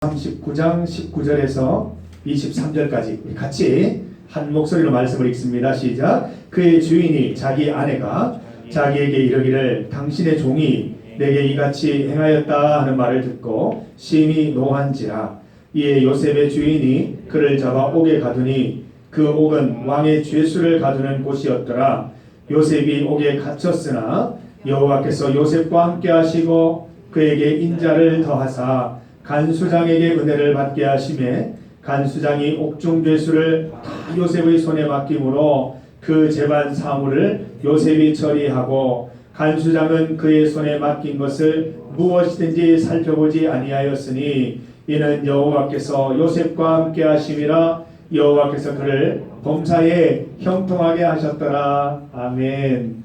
39장 19절에서 23절까지 우리 같이 한 목소리로 말씀을 읽습니다. 시작. 그의 주인이 자기 아내가 자기에게 이르기를 당신의 종이 내게 이같이 행하였다 하는 말을 듣고 심히 노한지라. 이에 요셉의 주인이 그를 잡아 옥에 가두니 그 옥은 왕의 죄수를 가두는 곳이었더라. 요셉이 옥에 갇혔으나 여호와께서 요셉과 함께 하시고 그에게 인자를 더하사 간수장에게 은혜를 받게 하심에 간수장이 옥중 죄수를 다 요셉의 손에 맡김으로 그 재반 사물을 요셉이 처리하고 간수장은 그의 손에 맡긴 것을 무엇이든지 살펴보지 아니하였으니 이는 여호와께서 요셉과 함께 하심이라. 여호와께서 그를 범사에 형통하게 하셨더라. 아멘.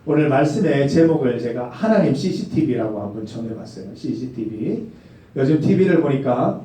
오늘 말씀의 제목을 제가 하나님 CCTV라고 한번 정해봤어요. CCTV. 요즘 TV를 보니까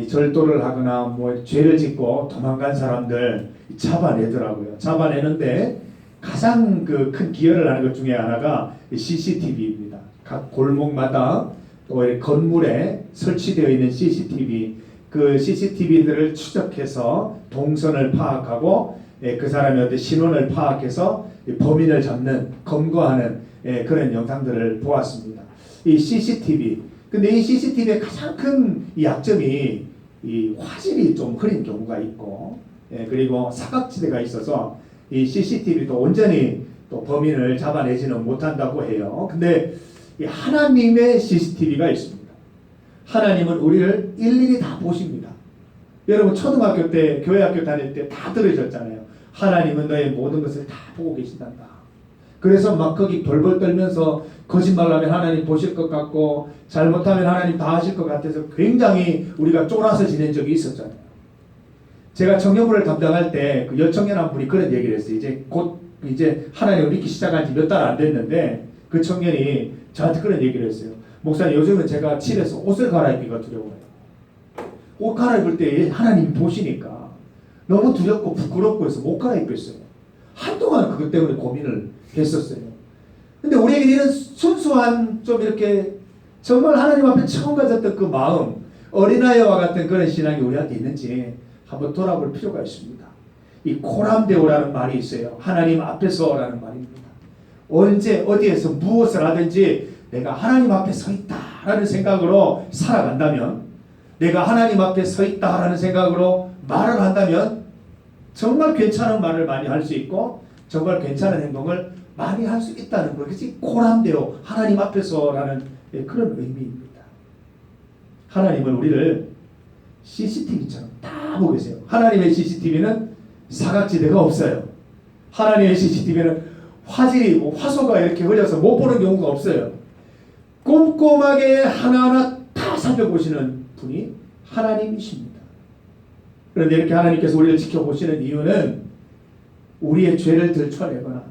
이 절도를 하거나 뭐 죄를 짓고 도망간 사람들 잡아내더라고요. 잡아내는데 가장 그 큰 기여를 하는 것 중에 하나가 CCTV입니다. 각 골목마다 또 건물에 설치되어 있는 CCTV, 그 CCTV들을 추적해서 동선을 파악하고 그 사람의 어떤 신원을 파악해서 범인을 잡는, 검거하는 그런 영상들을 보았습니다. 이 CCTV. 근데 이 CCTV의 가장 큰 약점이 이 화질이 좀 흐린 경우가 있고, 그리고 사각지대가 있어서 이 CCTV도 온전히 또 범인을 잡아내지는 못한다고 해요. 근데 이 하나님의 CCTV가 있습니다. 하나님은 우리를 일일이 다 보십니다. 여러분 초등학교 때, 교회학교 다닐 때 다 들으셨잖아요. 하나님은 너의 모든 것을 다 보고 계신단다. 그래서 막 거기 벌벌 떨면서 거짓말하면 하나님 보실 것 같고 잘못하면 하나님 다 하실 것 같아서 굉장히 우리가 쫄아서 지낸 적이 있었잖아요. 제가 청년부를 담당할 때 그 여청년 한 분이 그런 얘기를 했어요. 이제 하나님을 믿기 시작한 지 몇 달 안 됐는데 그 청년이 저한테 그런 얘기를 했어요. 목사님, 요즘은 제가 집에서 옷을 갈아입기가 두려워요. 옷 갈아입을 때 하나님이 보시니까 너무 두렵고 부끄럽고 해서 못 갈아입겠어요. 한동안 그것 때문에 고민을 했었어요. 근데 우리에게 이런 순수한 좀 이렇게 정말 하나님 앞에 처음 가졌던 그 마음, 어린아이와 같은 그런 신앙이 우리한테 있는지 한번 돌아볼 필요가 있습니다. 이 코람데오라는 말이 있어요. 하나님 앞에서라는 말입니다. 언제 어디에서 무엇을 하든지 내가 하나님 앞에 서 있다라는 생각으로 살아간다면, 내가 하나님 앞에 서 있다라는 생각으로 말을 한다면 정말 괜찮은 말을 많이 할 수 있고 정말 괜찮은 행동을 많이 할 수 있다는 것. 그것이 코람데오, 하나님 앞에서라는 그런 의미입니다. 하나님은 우리를 CCTV처럼 다 보고 계세요. 하나님의 CCTV는 사각지대가 없어요. 하나님의 CCTV는 화질이 화소가 이렇게 흘려서 못 보는 경우가 없어요. 꼼꼼하게 하나하나 다 살펴보시는 분이 하나님이십니다. 그런데 이렇게 하나님께서 우리를 지켜보시는 이유는 우리의 죄를 들춰내거나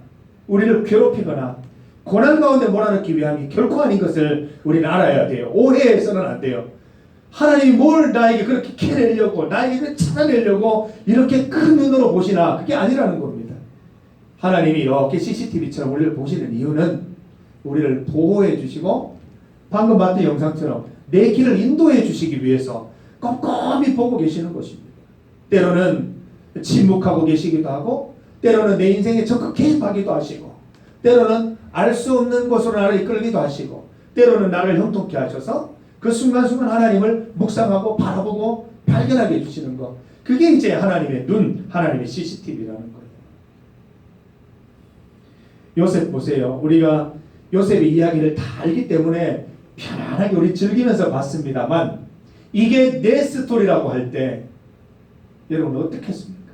우리를 괴롭히거나 고난 가운데 몰아넣기 위함이 결코 아닌 것을 우리는 알아야 돼요. 오해해서는 안 돼요. 하나님이 뭘 나에게 그렇게 캐내려고, 나에게 찾아내려고 이렇게 큰 눈으로 보시나, 그게 아니라는 겁니다. 하나님이 이렇게 CCTV처럼 우리를 보시는 이유는 우리를 보호해 주시고 방금 봤던 영상처럼 내 길을 인도해 주시기 위해서 꼼꼼히 보고 계시는 것입니다. 때로는 침묵하고 계시기도 하고, 때로는 내 인생에 적극 개입하기도 하시고, 때로는 알 수 없는 곳으로 나를 이끌기도 하시고, 때로는 나를 형통케 하셔서 그 순간순간 하나님을 묵상하고 바라보고 발견하게 해주시는 것. 그게 이제 하나님의 눈, 하나님의 CCTV라는 거예요. 요셉 보세요. 우리가 요셉의 이야기를 다 알기 때문에 편안하게 우리 즐기면서 봤습니다만, 이게 내 스토리라고 할 때 여러분 어떻게 했습니까?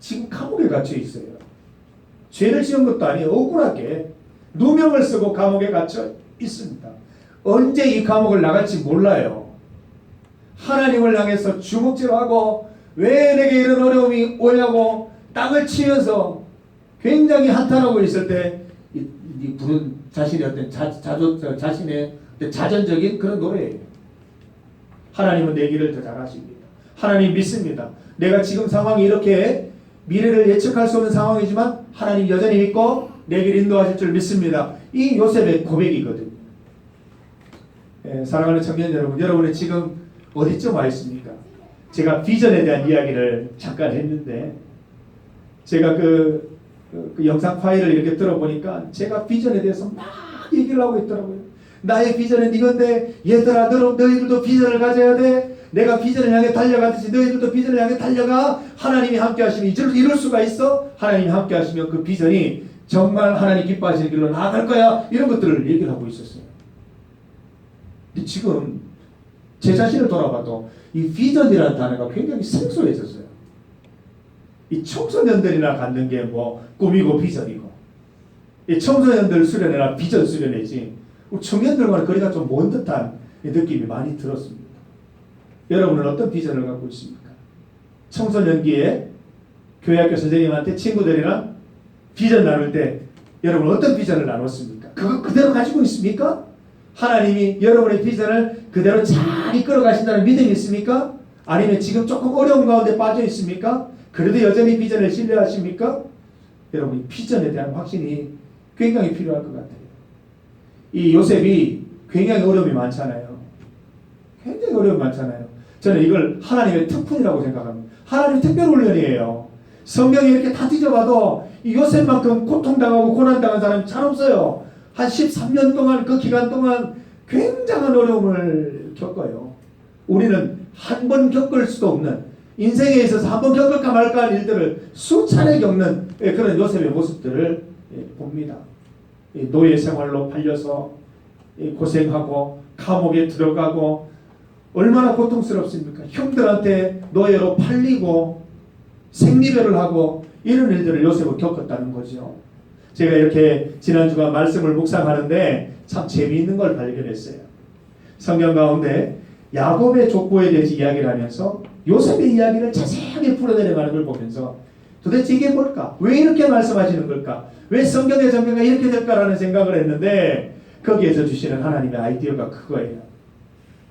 지금 감옥에 갇혀 있어요. 죄를 지은 것도 아니에요. 억울하게 누명을 쓰고 감옥에 갇혀 있습니다. 언제 이 감옥을 나갈지 몰라요. 하나님을 향해서 주먹질하고 왜 내게 이런 어려움이 오냐고 땅을 치면서 굉장히 한탄하고 있을 때 이 부른 자신의 어떤 자신의 자전적인 그런 노래예요. 하나님은 내 길을 더 잘하십니다. 하나님 믿습니다. 내가 지금 상황이 이렇게 미래를 예측할 수 없는 상황이지만 하나님 여전히 믿고 내 길 인도하실 줄 믿습니다. 이 요셉의 고백이거든요. 사랑하는 청년 여러분, 여러분은 지금 어디쯤 와 있습니까? 제가 비전에 대한 이야기를 잠깐 했는데 제가 그 영상 파일을 이렇게 들어보니까 제가 비전에 대해서 막 얘기를 하고 있더라고요. 나의 비전은 이건데 얘들아 너희들도 비전을 가져야 돼. 내가 비전을 향해 달려가듯이 너희들도 비전을 향해 달려가. 하나님이 함께 하시면 이룰 수가 있어. 하나님이 함께 하시면 그 비전이 정말 하나님 기뻐하시는 길로 나아갈 거야. 이런 것들을 얘기를 하고 있었어요. 근데 지금 제 자신을 돌아봐도 이 비전이라는 단어가 굉장히 생소해졌어요. 이 청소년들이나 갖는 게 뭐 꿈이고 비전이고, 이 청소년들 수련회나 비전 수련회지 청년들과는 거리가 좀 먼 듯한 느낌이 많이 들었습니다. 여러분은 어떤 비전을 갖고 있습니까? 청소년기에 교회학교 선생님한테 친구들이랑 비전 나눌 때 여러분 어떤 비전을 나눴습니까? 그거 그대로 가지고 있습니까? 하나님이 여러분의 비전을 그대로 잘 이끌어 가신다는 믿음이 있습니까? 아니면 지금 조금 어려운 가운데 빠져 있습니까? 그래도 여전히 비전을 신뢰하십니까? 여러분 비전에 대한 확신이 굉장히 필요할 것 같아요. 이 요셉이 굉장히 어려움이 많잖아요. 굉장히 어려움이 많잖아요. 저는 이걸 하나님의 특훈이라고 생각합니다. 하나님의 특별훈련이에요. 성경에 이렇게 다 뒤져봐도 이 요셉만큼 고통당하고 고난당한 사람이 잘 없어요. 한 13년 동안 그 기간 동안 굉장한 어려움을 겪어요. 우리는 한 번 겪을 수도 없는, 인생에 있어서 한 번 겪을까 말까 할 일들을 수차례 겪는 그런 요셉의 모습들을 봅니다. 노예 생활로 팔려서 고생하고 감옥에 들어가고 얼마나 고통스럽습니까? 형들한테 노예로 팔리고 생리별을 하고 이런 일들을 요셉은 겪었다는 거죠. 제가 이렇게 지난주가 말씀을 묵상하는데 참 재미있는 걸 발견했어요. 성경 가운데 야곱의 족보에 대해서 이야기를 하면서 요셉의 이야기를 자세하게 풀어내려가는 걸 보면서 도대체 이게 뭘까? 왜 이렇게 말씀하시는 걸까? 왜 성경의 전개가 이렇게 될까라는 생각을 했는데 거기에서 주시는 하나님의 아이디어가 그거예요.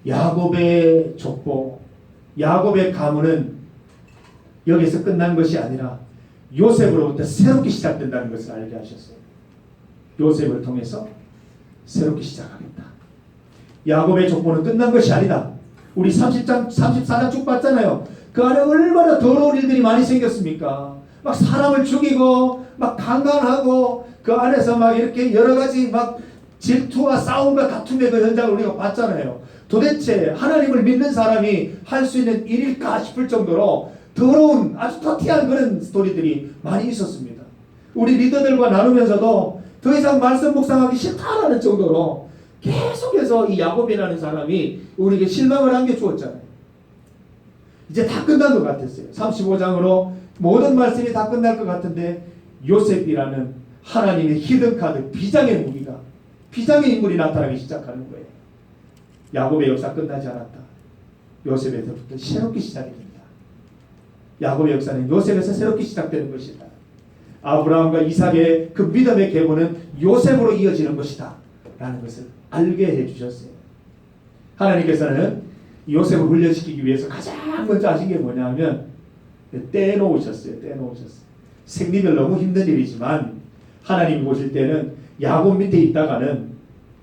야곱의 족보, 야곱의 가문은 여기서 끝난 것이 아니라 요셉으로부터 새롭게 시작된다는 것을 알게 하셨어요. 요셉을 통해서 새롭게 시작하겠다. 야곱의 족보는 끝난 것이 아니다. 우리 34장 쭉 봤잖아요. 그 안에 얼마나 더러운 일들이 많이 생겼습니까? 막 사람을 죽이고 막 강간하고 그 안에서 막 이렇게 여러 가지 막 질투와 싸움과 다툼의 그 현장을 우리가 봤잖아요. 도대체 하나님을 믿는 사람이 할 수 있는 일일까 싶을 정도로 더러운 아주 터티한 그런 스토리들이 많이 있었습니다. 우리 리더들과 나누면서도 더 이상 말씀 묵상하기 싫다라는 정도로 계속해서 이 야곱이라는 사람이 우리에게 실망을 한 게 주었잖아요. 이제 다 끝난 것 같았어요. 35장으로 모든 말씀이 다 끝날 것 같은데 요셉이라는 하나님의 히든카드, 비장의 무기가, 비장의 인물이 나타나기 시작하는 거예요. 야곱의 역사 끝나지 않았다. 요셉에서부터 새롭게 시작이 됩니다. 야곱의 역사는 요셉에서 새롭게 시작되는 것이다. 아브라함과 이삭의 그 믿음의 계보는 요셉으로 이어지는 것이다 라는 것을 알게 해주셨어요. 하나님께서는 요셉을 훈련시키기 위해서 가장 먼저 하신 게 뭐냐면 떼놓으셨어요. 생리별 너무 힘든 일이지만 하나님이 보실 때는 야곱 밑에 있다가는,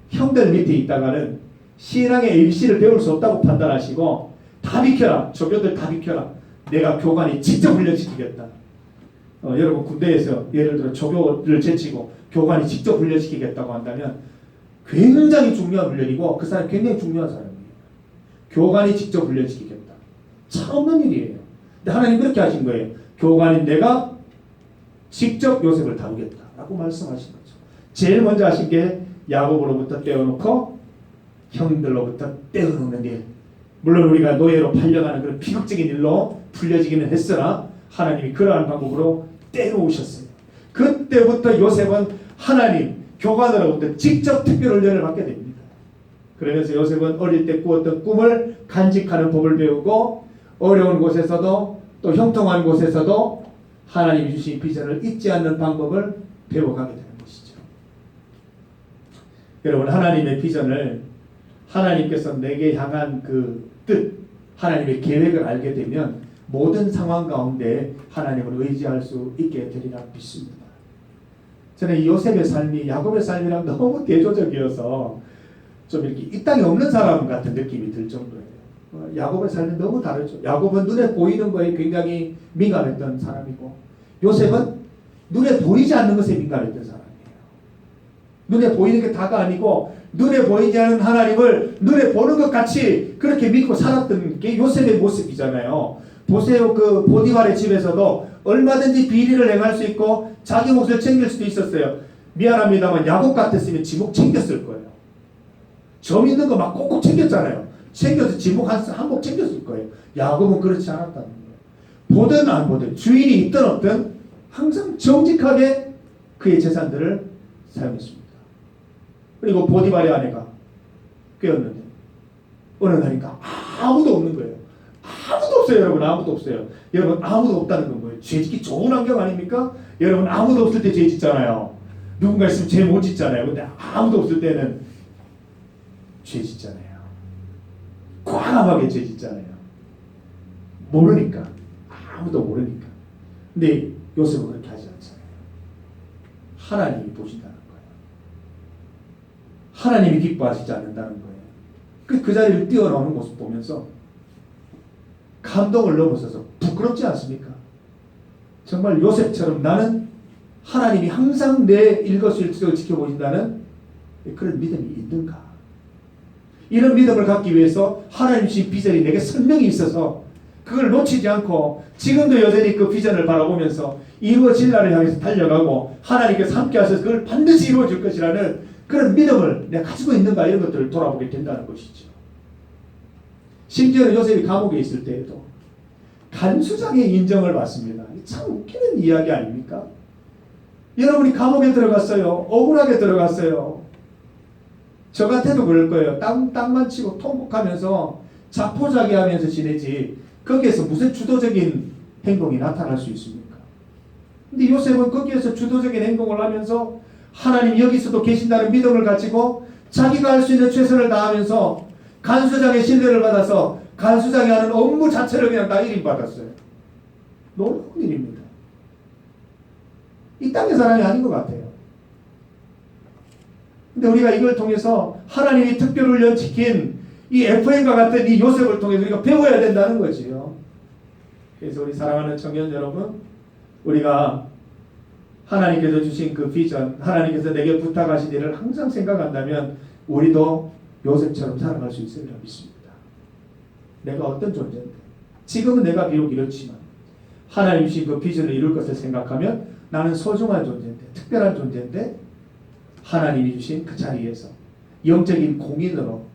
형들 밑에 있다가는 신앙의 ABC를 배울 수 없다고 판단하시고 다 비켜라, 조교들 다 비켜라, 내가 교관이 직접 훈련시키겠다. 여러분 군대에서 예를 들어 조교를 제치고 교관이 직접 훈련시키겠다고 한다면 굉장히 중요한 훈련이고 그 사람이 굉장히 중요한 사람이에요. 교관이 직접 훈련시키겠다. 참 없는 일이에요. 근데 하나님 그렇게 하신 거예요. 교관인 내가 직접 요셉을 다루겠다라고 말씀하신 거죠. 제일 먼저 하신 게 야곱으로부터 떼어놓고 형들로부터 떼어놓는 일. 물론 우리가 노예로 팔려가는 그런 비극적인 일로 풀려지기는 했으나 하나님이 그러한 방법으로 떼놓으셨어요. 그때부터 요셉은 하나님, 교관으로부터 직접 특별훈련을 받게 됩니다. 그러면서 요셉은 어릴 때 꾸었던 꿈을 간직하는 법을 배우고 어려운 곳에서도 또 형통한 곳에서도 하나님이 주신 비전을 잊지 않는 방법을 배워가게 되는 것이죠. 여러분, 하나님의 비전을, 하나님께서 내게 향한 그 뜻, 하나님의 계획을 알게 되면 모든 상황 가운데 하나님을 의지할 수 있게 되리라 믿습니다. 저는 이 요셉의 삶이 야곱의 삶이랑 너무 대조적이어서 좀 이렇게 이 땅에 없는 사람 같은 느낌이 들 정도예요. 야곱의 삶이 너무 다르죠. 야곱은 눈에 보이는 거에 굉장히 민감했던 사람이고, 요셉은 눈에 보이지 않는 것에 민감했던 사람이에요. 눈에 보이는 게 다가 아니고 눈에 보이지 않는 하나님을 눈에 보는 것 같이 그렇게 믿고 살았던 게 요셉의 모습이잖아요. 보세요. 그 보디발의 집에서도 얼마든지 비리를 행할 수 있고 자기 몫을 챙길 수도 있었어요. 미안합니다만 야곱 같았으면 지목 챙겼을 거예요. 점 있는 거 막 꼭꼭 챙겼잖아요. 챙겨서 지목 한복 챙겼을 거예요. 야곱은 그렇지 않았다는 거예요. 보든 안 보든 주인이 있든 없든 항상 정직하게 그의 재산들을 사용했습니다. 그리고 보디발의 아내가 꿰었는데 어느 날인가 아무도 없는 거예요. 아무도 없어요. 여러분, 아무도 없어요. 여러분, 아무도 없다는 건 뭐예요? 죄 짓기 좋은 환경 아닙니까? 여러분, 아무도 없을 때 죄 짓잖아요. 누군가 있으면 죄 못 짓잖아요. 근데 아무도 없을 때는 죄 짓잖아요. 과감하게 죄 짓잖아요. 모르니까. 아무도 모르니까. 근데 요셉은 그렇게 하지 않잖아요. 하나님이 보신다는 거예요. 하나님이 기뻐하시지 않는다는 거예요. 그 자리를 뛰어나오는 모습 보면서 감동을 넘어서서 부끄럽지 않습니까? 정말 요셉처럼 나는 하나님이 항상 내 일거수일투족을 지켜보신다는 그런 믿음이 있는가? 이런 믿음을 갖기 위해서 하나님 주신 비전이 내게 설명이 있어서 그걸 놓치지 않고 지금도 여전히 그 비전을 바라보면서 이루어질날을 향해서 달려가고 하나님께서 함께 하셔서 그걸 반드시 이루어질 것이라는 그런 믿음을 내가 가지고 있는가, 이런 것들을 돌아보게 된다는 것이죠. 심지어는 요셉이 감옥에 있을 때에도 간수장의 인정을 받습니다. 참 웃기는 이야기 아닙니까? 여러분이 감옥에 들어갔어요. 억울하게 들어갔어요. 저 같아도 그럴 거예요. 땅만 치고 통곡하면서 자포자기하면서 지내지 거기에서 무슨 주도적인 행동이 나타날 수 있습니까? 근데 요셉은 거기에서 주도적인 행동을 하면서 하나님 여기서도 계신다는 믿음을 가지고 자기가 할 수 있는 최선을 다하면서 간수장의 신뢰를 받아서 간수장이 하는 업무 자체를 그냥 다 일임받았어요. 놀라운 일입니다. 이 땅의 사람이 아닌 것 같아요. 근데 우리가 이걸 통해서 하나님이 특별 훈련 시킨 이 FM과 같은 이 요셉을 통해서 우리가 배워야 된다는 거지요. 그래서 우리 사랑하는 청년 여러분, 우리가 하나님께서 주신 그 비전, 하나님께서 내게 부탁하신 일을 항상 생각한다면 우리도 요셉처럼 살아갈 수 있으리라 믿습니다. 내가 어떤 존재인데, 지금은 내가 비록 이렇지만 하나님 주신 그 비전을 이룰 것을 생각하면 나는 소중한 존재인데, 특별한 존재인데, 하나님이 주신 그 자리에서 영적인 공인으로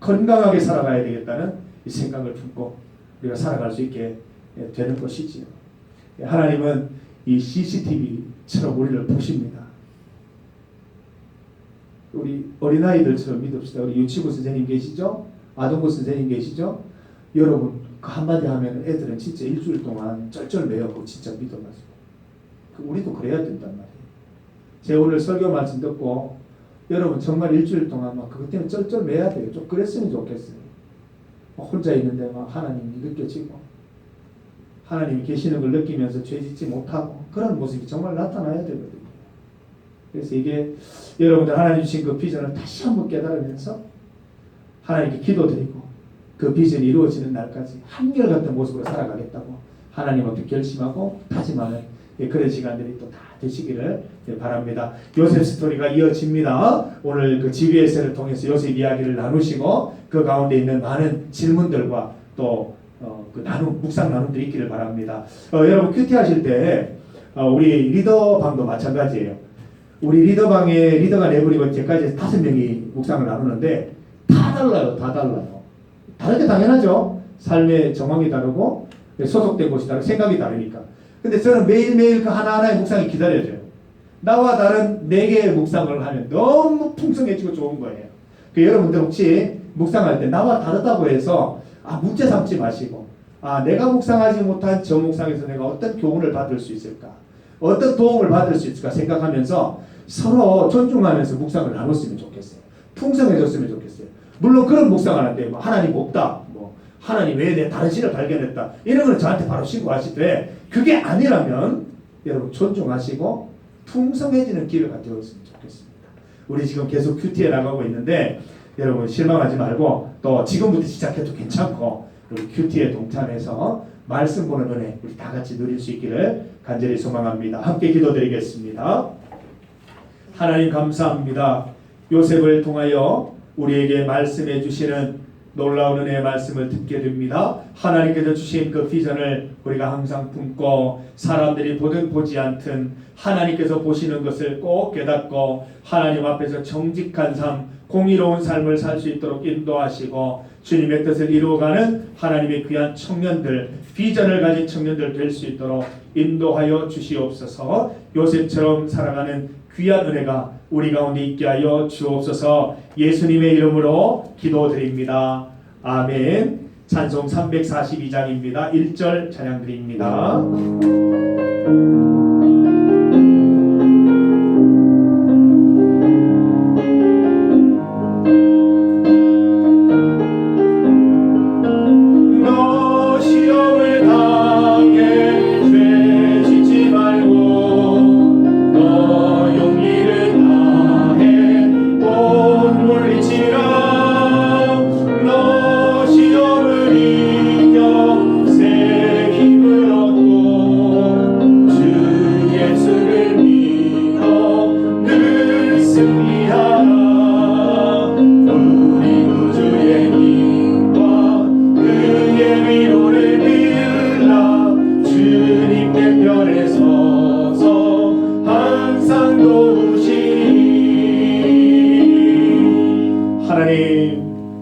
건강하게 살아가야 되겠다는 이 생각을 품고 우리가 살아갈 수 있게 되는 것이지요. 하나님은 이 CCTV처럼 우리를 보십니다. 우리 어린아이들처럼 믿읍시다. 우리 유치부 선생님 계시죠? 아동부 선생님 계시죠? 여러분 그 한마디 하면 애들은 진짜 일주일 동안 쩔쩔매었고 진짜 믿어가지고 우리도 그래야 된단 말이에요. 제가 오늘 설교 말씀 듣고 여러분 정말 일주일 동안 막 그것 때문에 쩔쩔매야 돼요. 좀 그랬으면 좋겠어요. 혼자 있는데 막 하나님이 느껴지고 하나님이 계시는 걸 느끼면서 죄 짓지 못하고 그런 모습이 정말 나타나야 되거든요. 그래서 이게 여러분들 하나님 주신 그 비전을 다시 한번 깨달으면서 하나님께 기도드리고 그 비전이 이루어지는 날까지 한결같은 모습으로 살아가겠다고 하나님 앞에 결심하고 다짐하는 그런 시간들이 또 다 되시기를 바랍니다. 요셉 스토리가 이어집니다. 오늘 그 GBS를 통해서 요셉 이야기를 나누시고 그 가운데 있는 많은 질문들과 또 그 묵상 나눔들이 있기를 바랍니다. 여러분 큐티 하실 때 우리 리더방도 마찬가지예요. 우리 리더방에 리더가 내부리고 제까지 5명이 묵상을 나누는데 다 달라요. 다 달라요. 다른 게 당연하죠. 삶의 정황이 다르고 소속된 곳이 다르고 생각이 다르니까. 근데 저는 매일매일 그 하나하나의 묵상이 기다려져요. 나와 다른 4개의 묵상을 하면 너무 풍성해지고 좋은 거예요. 여러분들 혹시 묵상할 때 나와 다르다고 해서 문제 삼지 마시고 내가 묵상하지 못한 저 묵상에서 내가 어떤 교훈을 받을 수 있을까? 어떤 도움을 받을 수 있을까 생각하면서 서로 존중하면서 묵상을 나눴으면 좋겠어요. 풍성해졌으면 좋겠어요. 물론 그런 묵상을 하는데 하나님 없다. 하나님 왜 내 다른 신을 발견했다. 이런 걸 저한테 바로 신고하시되 그게 아니라면 여러분 존중하시고 풍성해지는 기회가 되었으면 좋겠습니다. 우리 지금 계속 큐티에 나가고 있는데 여러분 실망하지 말고 또 지금부터 시작해도 괜찮고 우리 큐티에 동참해서 말씀 보는 은혜 우리 다 같이 누릴 수 있기를 간절히 소망합니다. 함께 기도드리겠습니다. 하나님 감사합니다. 요셉을 통하여 우리에게 말씀해 주시는 놀라운 은혜의 말씀을 듣게 됩니다. 하나님께서 주신 그 비전을 우리가 항상 품고 사람들이 보든 보지 않든 하나님께서 보시는 것을 꼭 깨닫고 하나님 앞에서 정직한 삶, 공의로운 삶을 살 수 있도록 인도하시고 주님의 뜻을 이루어가는 하나님의 귀한 청년들, 비전을 가진 청년들 될 수 있도록 인도하여 주시옵소서. 요셉처럼 살아가는 귀한 은혜가 우리 가운데 있게 하여 주옵소서. 예수님의 이름으로 기도드립니다. 아멘. 찬송 342장입니다. 1절 찬양 드립니다.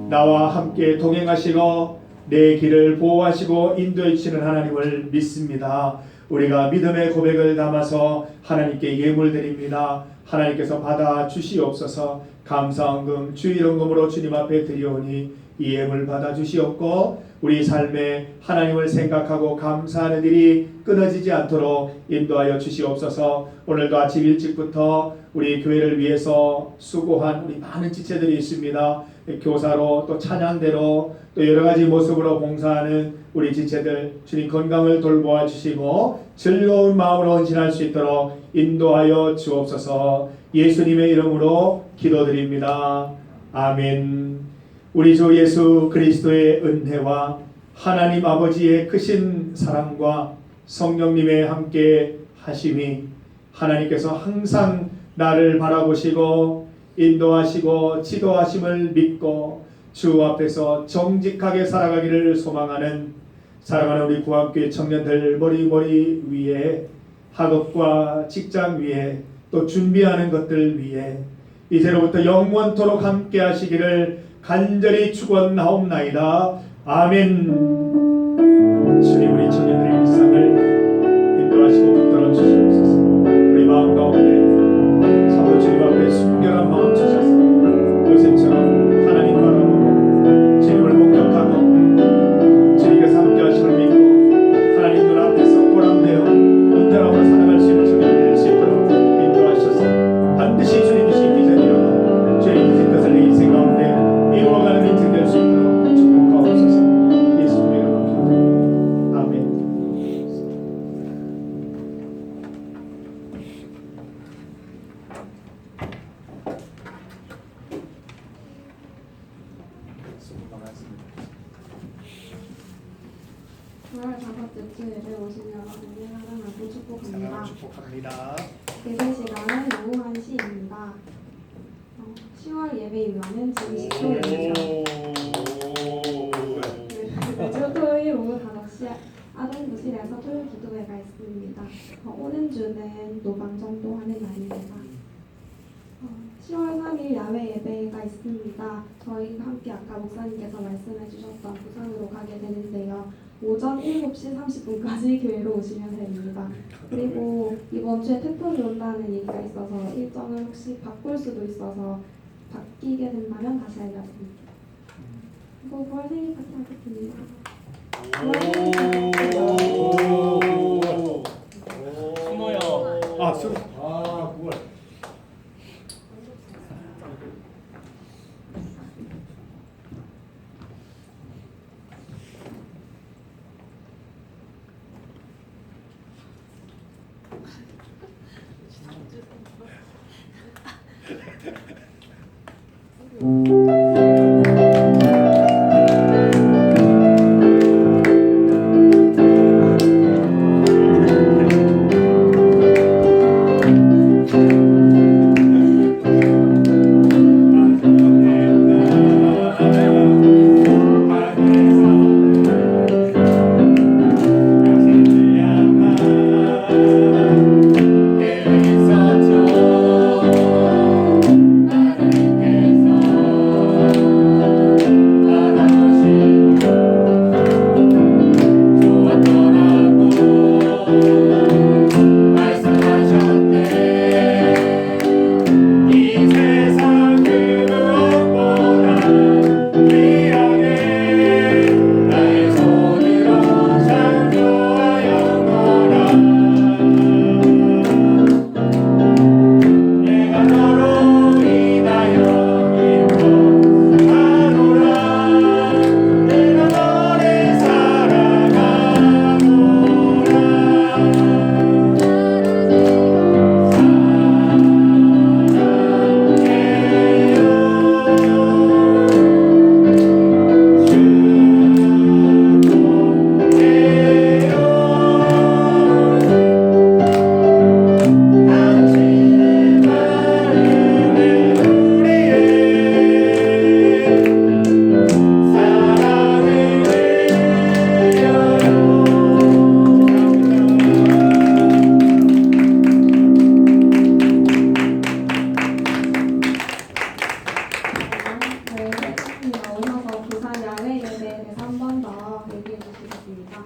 나와 함께 동행하시고 내 길을 보호하시고 인도해 주시는 하나님을 믿습니다. 우리가 믿음의 고백을 담아서 하나님께 예물 드립니다. 하나님께서 받아 주시옵소서. 감사헌금 주일헌금으로 주님 앞에 드리오니 이 예물 받아 주시옵고 우리 삶에 하나님을 생각하고 감사하는 일이 끊어지지 않도록 인도하여 주시옵소서. 오늘도 아침 일찍부터 우리 교회를 위해서 수고한 우리 많은 지체들이 있습니다. 교사로 또 찬양대로 또 여러가지 모습으로 봉사하는 우리 지체들 주님 건강을 돌보아 주시고 즐거운 마음으로 헌신할 수 있도록 인도하여 주옵소서. 예수님의 이름으로 기도드립니다. 아멘. 우리 주 예수 그리스도의 은혜와 하나님 아버지의 크신 사랑과 성령님의 함께 하심이 하나님께서 항상 나를 바라보시고 인도하시고 지도하심을 믿고 주 앞에서 정직하게 살아가기를 소망하는 사랑하는 우리 구암교회 청년들 머리 위에 학업과 직장 위에 또 준비하는 것들 위에 이제로부터 영원토록 함께 하시기를 간절히 축원하옵나이다. 아멘. 주님 우리 청년들의 일상을 인도하시고 붙들어 주시옵소서. 우리 마음 가운데 참으로 주님 앞에 순결한 마음 주셔서 요셉처럼 하나님 바라보고 주님을 목격하고 주님께서 함께 하심을 믿고 하나님 눈앞에서 보람되어 온전함으로 살아갈 수 있는 주님을 될 수 있도록 인도하셔서 반드시 주님 주신 비전이 이루어 주님 주신 것을 내 인생 가운데 이루어가는 인생 될 수 있도록 축복하옵소서. 예수님의 이름으로 기도드립니다. 아멘. 주말 다섯째 주일에 오신 여러분을 사랑하고 축복합니다. 축복합니다. 예배 시간은 오후 1시입니다. 10월 예배 유언은 지금 10초입니다. 매주 토요일 오후 5시 아동부실에서 토요 기도회가 있습니다. 오는 주는 노방정도 하는 날입니다. 10월 3일 야외 예배가 있습니다. 저희가 함께 아까 목사님께서 말씀해 주셨던 부산으로 가게 되는데요. 오전 7시 30분까지 교회로 오시면 됩니다. 그리고 이번 주에 태풍이 온다는 얘기가 있어서 일정을 혹시 바꿀 수도 있어서 바뀌게 된다면 다시 알려드립니다. 그리고 9월 생일 파티 하겠습니다. 9월. 조금 더 얘기해 주시겠습니다.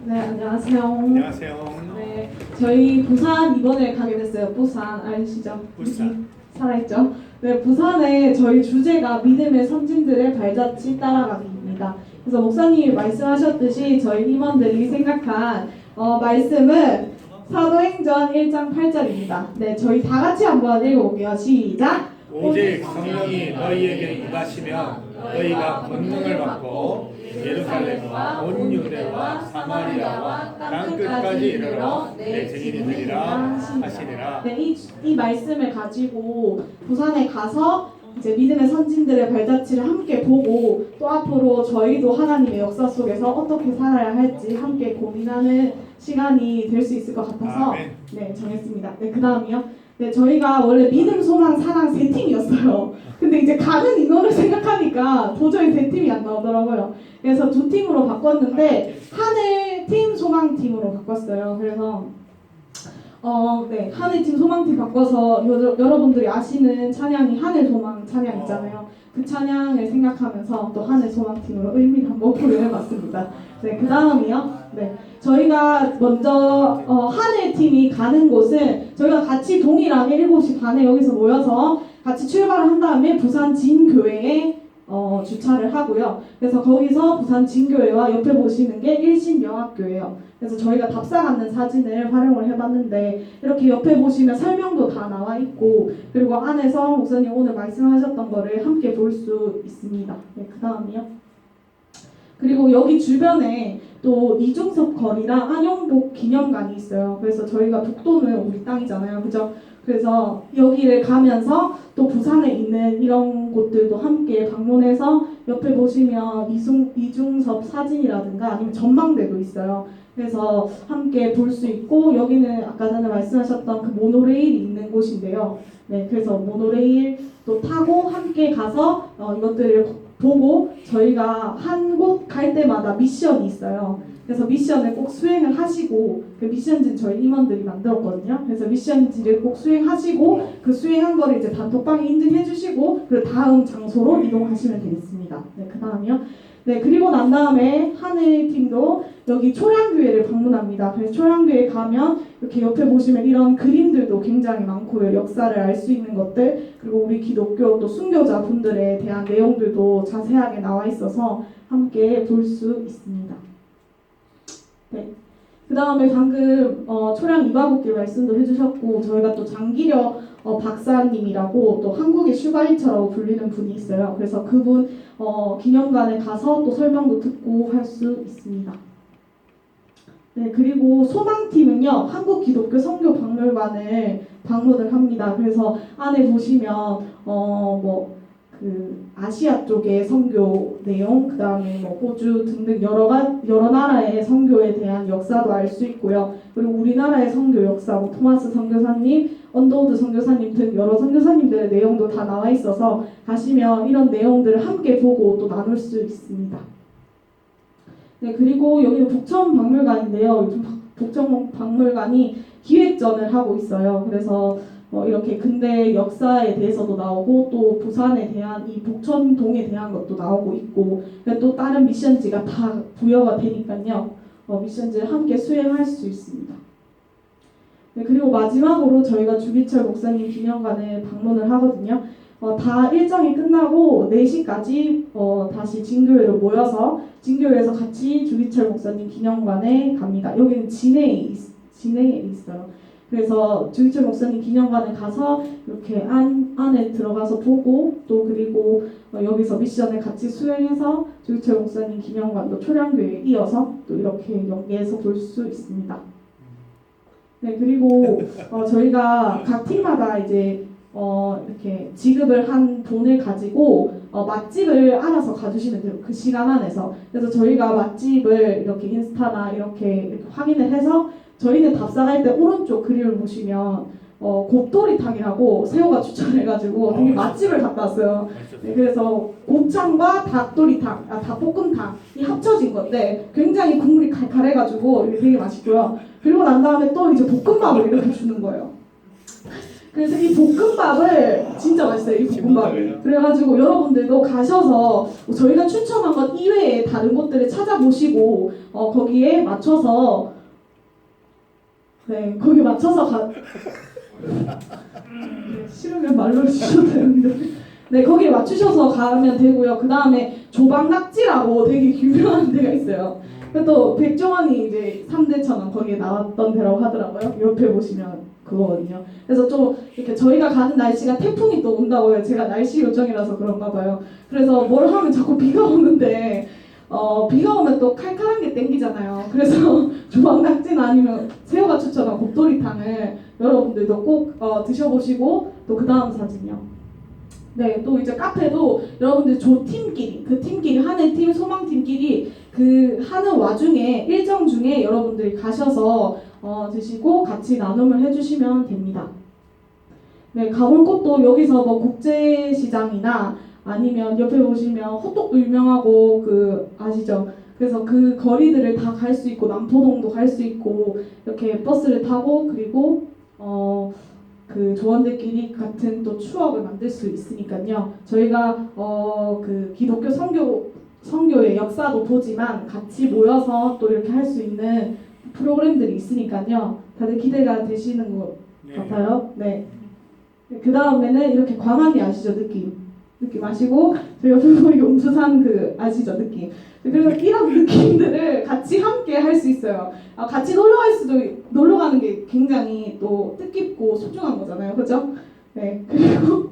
네, 안녕하세요. 안녕하세요. 네, 저희 부산 이번에 가게 됐어요. 부산 아시죠? 부산. 살아있죠? 네, 부산에 저희 주제가 믿음의 선진들의 발자취 따라가기입니다. 그래서 목사님이 말씀하셨듯이 저희 임원들이 생각한 말씀은 사도행전 1장 8절입니다. 네, 저희 다 같이 한번 읽어볼게요. 시작! 오직 성령이 너희에게 임하시면 너희가 권능을 받고 예루살렘과 온 유대와 사마리아와 땅 끝까지 이르러 내 증인이 되리라 하시니라. 네, 이 말씀을 가지고 부산에 가서 이제 믿음의 선진들의 발자취를 함께 보고 또 앞으로 저희도 하나님의 역사 속에서 어떻게 살아야 할지 함께 고민하는 시간이 될 수 있을 것 같아서 아멘. 네, 정했습니다. 네, 그 다음이요. 네, 저희가 원래 믿음, 소망, 사랑 세 팀이었어요. 근데 이제 가는 인원을 생각하니까 도저히 세 팀이 안 나오더라고요. 그래서 두 팀으로 바꿨는데 하늘 팀, 소망 팀으로 바꿨어요. 그래서 네, 하늘팀 소망팀 바꿔서 여러분들이 아시는 찬양이 하늘 소망 찬양 있잖아요. 그 찬양을 생각하면서 또 하늘 소망팀으로 의미를 한번 부여해봤습니다. 네, 그 다음이요. 네, 저희가 먼저 하늘팀이 가는 곳은 저희가 같이 동일하게 7시 반에 여기서 모여서 같이 출발을 한 다음에 부산 진교회에 주차를 하고요. 그래서 거기서 부산 진교회와 옆에 보시는 게 일신영학교예요. 그래서 저희가 답사 갖는 사진을 활용을 해봤는데 이렇게 옆에 보시면 설명도 다 나와 있고 그리고 안에서 목사님 오늘 말씀하셨던 거를 함께 볼 수 있습니다. 네, 그 다음이요. 그리고 여기 주변에 또 이중섭 거리랑 안영복 기념관이 있어요. 그래서 저희가 북도는 우리 땅이잖아요. 그죠? 그래서 여기를 가면서 또 부산에 있는 이런 곳들도 함께 방문해서 옆에 보시면 이중섭 사진이라든가 아니면 전망대도 있어요. 그래서 함께 볼 수 있고 여기는 아까 전에 말씀하셨던 그 모노레일이 있는 곳인데요. 네, 그래서 모노레일도 타고 함께 가서 이것들을 보고 저희가 한 곳 갈 때마다 미션이 있어요. 그래서 미션을 꼭 수행을 하시고 그 미션지는 저희 임원들이 만들었거든요. 그래서 미션지를 꼭 수행하시고 그 수행한 거를 이제 단톡방에 인증해 주시고 그 다음 장소로 이동하시면 되겠습니다. 네, 그 다음이요. 네, 그리고 난 다음에 하늘팀도 여기 초량교회를 방문합니다. 그래서 초량교회 가면 이렇게 옆에 보시면 이런 그림들도 굉장히 많고요. 역사를 알 수 있는 것들 그리고 우리 기독교 또 순교자 분들에 대한 내용들도 자세하게 나와 있어서 함께 볼 수 있습니다. 네. 그 다음에 방금 초량 이바국길 말씀도 해주셨고 저희가 또 장기려 박사님이라고 또 한국의 슈가이처라고 불리는 분이 있어요. 그래서 그분 기념관에 가서 또 설명도 듣고 할 수 있습니다. 네, 그리고 소망팀은요 한국 기독교 선교 박물관을 방문을 합니다. 그래서 안에 보시면 그 아시아 쪽의 선교 내용, 그 다음에 뭐 호주 등등 여러 나라의 선교에 대한 역사도 알 수 있고요. 그리고 우리나라의 선교 역사, 뭐 토마스 선교사님, 언더우드 선교사님 등 여러 선교사님들의 내용도 다 나와 있어서 가시면 이런 내용들을 함께 보고 또 나눌 수 있습니다. 네, 그리고 여기는 북천박물관인데요. 요즘 북천박물관이 기획전을 하고 있어요. 그래서 이렇게 근대 역사에 대해서도 나오고 또 부산에 대한 이 북천동에 대한 것도 나오고 있고 또 다른 미션지가 다 부여가 되니까요. 미션지를 함께 수행할 수 있습니다. 네, 그리고 마지막으로 저희가 주기철 목사님 기념관을 방문을 하거든요. 다 일정이 끝나고 4시까지 다시 진교회로 모여서 진교회에서 같이 주기철 목사님 기념관에 갑니다. 여기는 진해에 있어요. 그래서 주기철 목사님 기념관에 가서 이렇게 안에 들어가서 보고 또 그리고 여기서 미션을 같이 수행해서 주기철 목사님 기념관도 초량교회에 이어서 또 이렇게 연계해서 볼 수 있습니다. 네, 그리고 저희가 각 팀마다 이제 이렇게 지급을 한 돈을 가지고 맛집을 알아서 가주시면 돼요. 그 시간 안에서. 그래서 저희가 맛집을 이렇게 인스타나 이렇게 확인을 해서 저희는 답사할 때 오른쪽 그림을 보시면 곱돌이탕이라고 새우가 추천해가지고 되게 맛집을 갔다 왔어요. 네, 그래서 곱창과 닭도리탕, 닭볶음탕이 합쳐진 건데 굉장히 국물이 칼칼해가지고 이게 되게 맛있고요. 그리고 난 다음에 또 이제 볶음밥을 이렇게 주는 거예요. 그래서 이 볶음밥을 진짜 맛있어요. 이 볶음밥이. 그래가지고 여러분들도 가셔서 저희가 추천한 것 이외에 다른 곳들을 찾아보시고 거기에 맞춰서 네 거기 맞춰서 네, 싫으면 말로 주셔도 되는데 네 거기에 맞추셔서 가면 되고요. 그 다음에 조박낙지라고 되게 유명한 데가 있어요. 또 백종원이 이제 3대 천왕 거기에 나왔던 데라고 하더라고요. 옆에 보시면 그거거든요. 그래서 좀 이렇게 저희가 가는 날씨가 태풍이 또 온다고 해요. 제가 날씨 요정이라서 그런가 봐요. 그래서 뭘 하면 자꾸 비가 오는데 비가 오면 또 칼칼한 게 땡기잖아요. 그래서 조박낙지나 아니면 새우가 추천한 곱돌이탕을 여러분들도 꼭 드셔보시고 또 그 다음 사진이요. 네, 또 이제 카페도 여러분들 조팀끼리 그 팀끼리 하는 팀 소망팀끼리 그 하는 와중에 일정 중에 여러분들이 가셔서 드시고 같이 나눔을 해주시면 됩니다. 네, 가볼 곳도 여기서 뭐 국제시장이나 아니면 옆에 보시면 호떡도 유명하고 그 아시죠? 그래서 그 거리들을 다 갈 수 있고 남포동도 갈 수 있고 이렇게 버스를 타고 그리고 그 조원들끼리 같은 또 추억을 만들 수 있으니까요. 저희가 그 기독교 선교의 역사도 보지만 같이 모여서 또 이렇게 할 수 있는 프로그램들이 있으니까요. 다들 기대가 되시는 것 같아요. 네. 그 다음에는 이렇게 광안리 아시죠? 느낌 아시고 저희가 불보이 용두산 그 아시죠? 느낌. 그래서 이런 느낌들을 같이 함께 할 수 있어요. 같이 놀러 가는 게 굉장히 또 뜻깊고 소중한 거잖아요, 그렇죠? 네, 그리고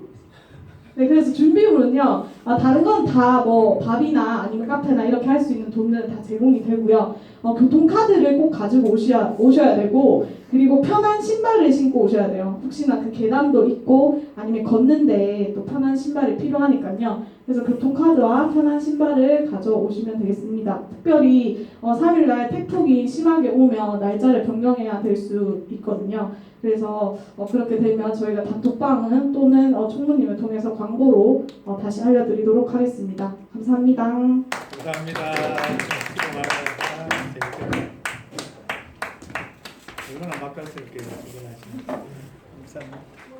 네, 그래서 준비물은요. 다른 건 다 뭐 밥이나 아니면 카페나 이렇게 할 수 있는 돈들은 다 제공이 되고요. 교통카드를 꼭 가지고 오셔야 되고 그리고 편한 신발을 신고 오셔야 돼요. 혹시나 그 계단도 있고 아니면 걷는데 또 편한 신발이 필요하니까요. 그래서 교통카드와 편한 신발을 가져오시면 되겠습니다. 특별히 3일날 태풍이 심하게 오면 날짜를 변경해야 될 수 있거든요. 그래서 그렇게 되면 저희가 단톡방은 또는 총무님을 통해서 광고로 다시 알려드리도록 하겠습니다. 감사합니다. 감사합니다. 수고 많으셨습니다. 얼마나 맛깔스럽게 수고하시네. 감사합니다.